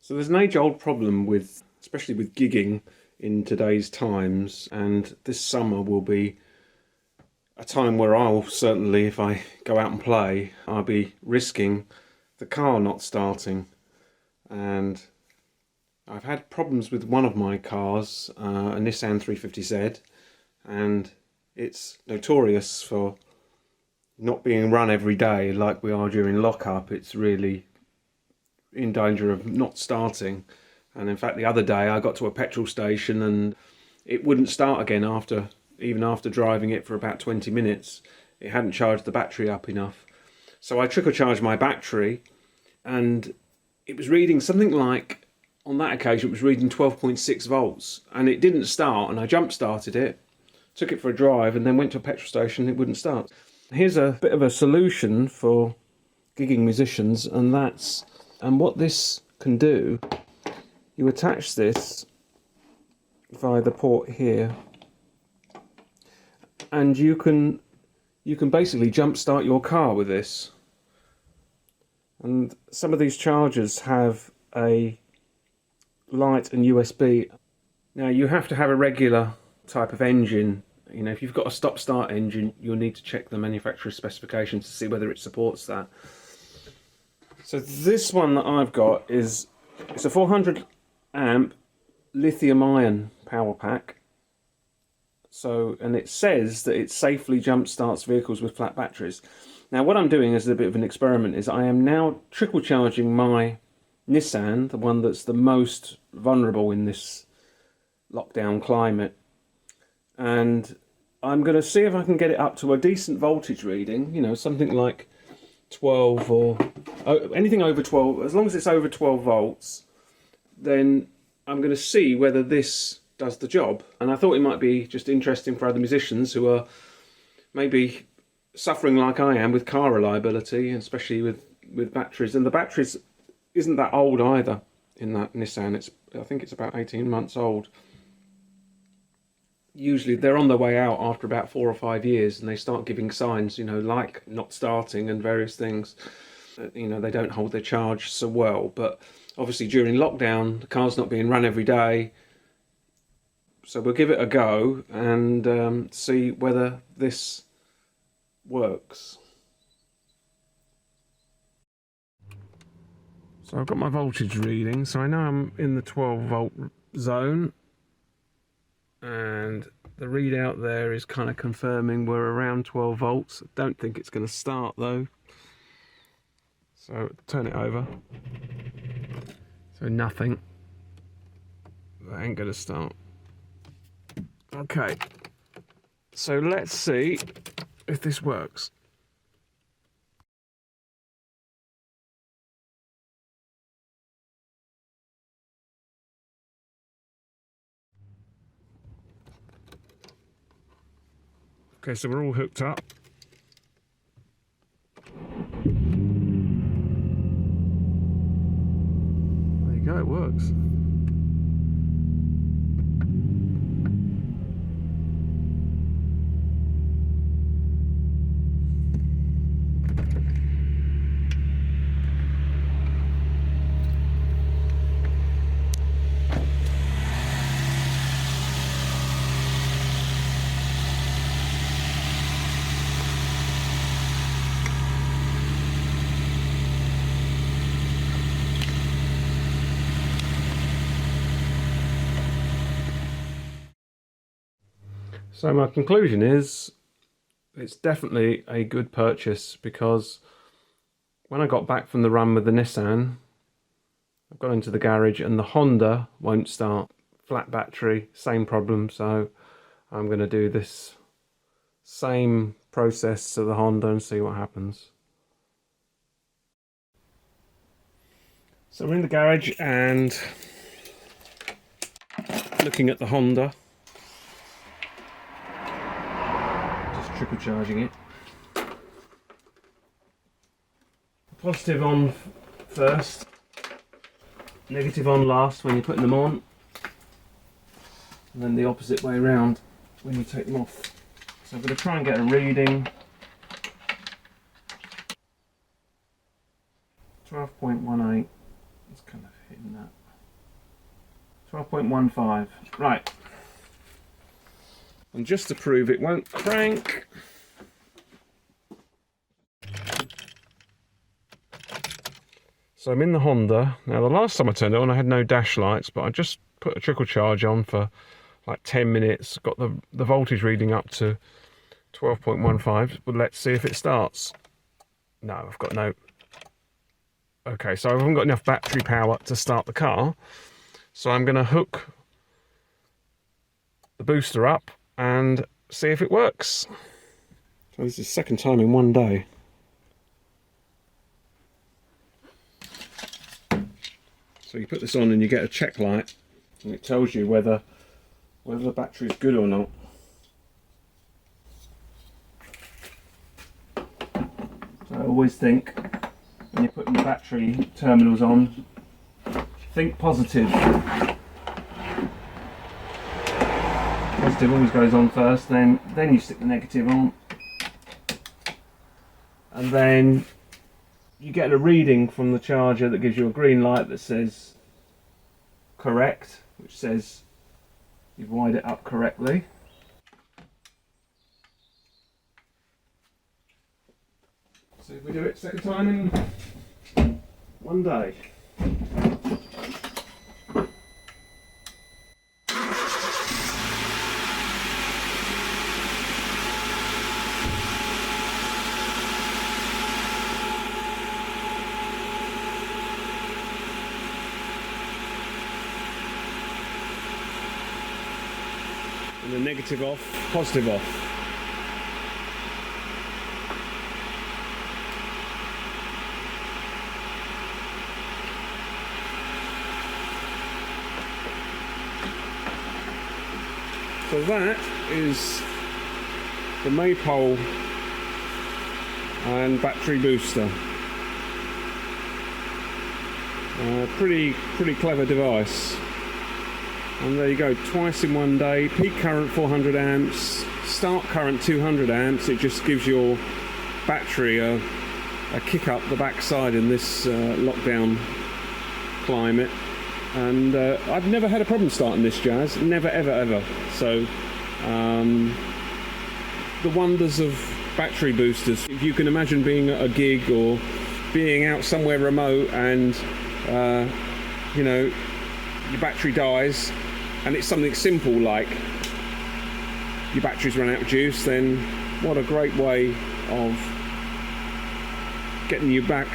So there's an age-old problem with, especially with gigging in today's times, and this summer will be a time where I'll certainly, if I go out and play, I'll be risking the car not starting. And I've had problems with one of my cars, a Nissan 350Z, and it's notorious for not being run every day like we are during lockup. It's really in danger of not starting. And in fact, the other day I got to a petrol station and it wouldn't start again even after driving it for about 20 minutes. It hadn't charged the battery up enough. So I trickle charged my battery and it was reading something like, on that occasion it was reading 12.6 volts, and it didn't start, and I jump started it, took it for a drive and then went to a petrol station and it wouldn't start. Here's a bit of a solution for gigging musicians, and what this can do, you attach this via the port here, and you can basically jump start your car with this. And some of these chargers have a light and USB. Now you have to have a regular type of engine. You know, if you've got a stop-start engine, you'll need to check the manufacturer's specifications to see whether it supports that. So this one that I've got it's a 400 amp lithium-ion power pack. And it says that it safely jump starts vehicles with flat batteries. Now what I'm doing as a bit of an experiment is I am now trickle charging my Nissan, the one that's the most vulnerable in this lockdown climate, and I'm going to see if I can get it up to a decent voltage reading, you know, something like 12 or anything over 12. As long as it's over 12 volts, then I'm going to see whether this does the job. And I thought it might be just interesting for other musicians who are maybe suffering like I am with car reliability, and especially with batteries. And the batteries isn't that old either in that Nissan. I think it's about 18 months old. Usually they're on their way out after about 4 or 5 years, and they start giving signs, you know, like not starting and various things. You know, they don't hold their charge so well. But obviously during lockdown, the car's not being run every day. So we'll give it a go and see whether this works. So I've got my voltage reading, so I know I'm in the 12 volt zone, and the readout there is kind of confirming we're around 12 volts. I don't think it's going to start though. So turn it over. So nothing. That ain't going to start. Okay. So let's see if this works. Okay, so we're all hooked up. There you go, it works. So my conclusion is it's definitely a good purchase, because when I got back from the run with the Nissan, I've got into the garage and the Honda won't start. Flat battery, same problem. So I'm going to do this same process to the Honda and see what happens. So we're in the garage and looking at the Honda. Trickle charging it. Positive on first, negative on last when you're putting them on, and then the opposite way around when you take them off. So I'm going to try and get a reading. 12.18. It's kind of hitting that. 12.15. Right. And just to prove it won't crank, so I'm in the Honda. Now the last time I turned it on I had no dash lights, but I just put a trickle charge on for like 10 minutes, got the voltage reading up to 12.15, but let's see if it starts. No, I've got no... Okay, so I haven't got enough battery power to start the car, so I'm going to hook the booster up and see if it works. So this is the second time in one day. So you put this on and you get a check light, and it tells you whether the battery is good or not. So I always think, when you're putting the battery terminals on, think positive. Positive always goes on first, then you stick the negative on, and then you get a reading from the charger that gives you a green light that says correct, which says you've wired it up correctly. So we do it second time in one day. And the negative off, positive off. So that is the Maypole and battery booster. Pretty clever device. And there you go, twice in one day. Peak current 400 amps, start current 200 amps. It just gives your battery a kick up the backside in this lockdown climate. And I've never had a problem starting this Jazz, never ever. So the wonders of battery boosters. If you can imagine being at a gig or being out somewhere remote and you know, your battery dies, and it's something simple like your battery's run out of juice, then what a great way of getting you back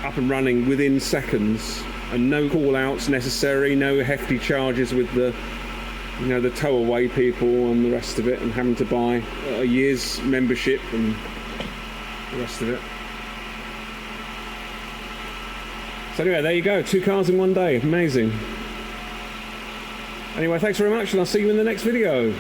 up and running within seconds, and no call outs necessary, no hefty charges with the, you know, the tow away people and the rest of it, and having to buy a year's membership and the rest of it. So anyway, there you go, 2 cars in one day, amazing. Anyway, thanks very much, and I'll see you in the next video.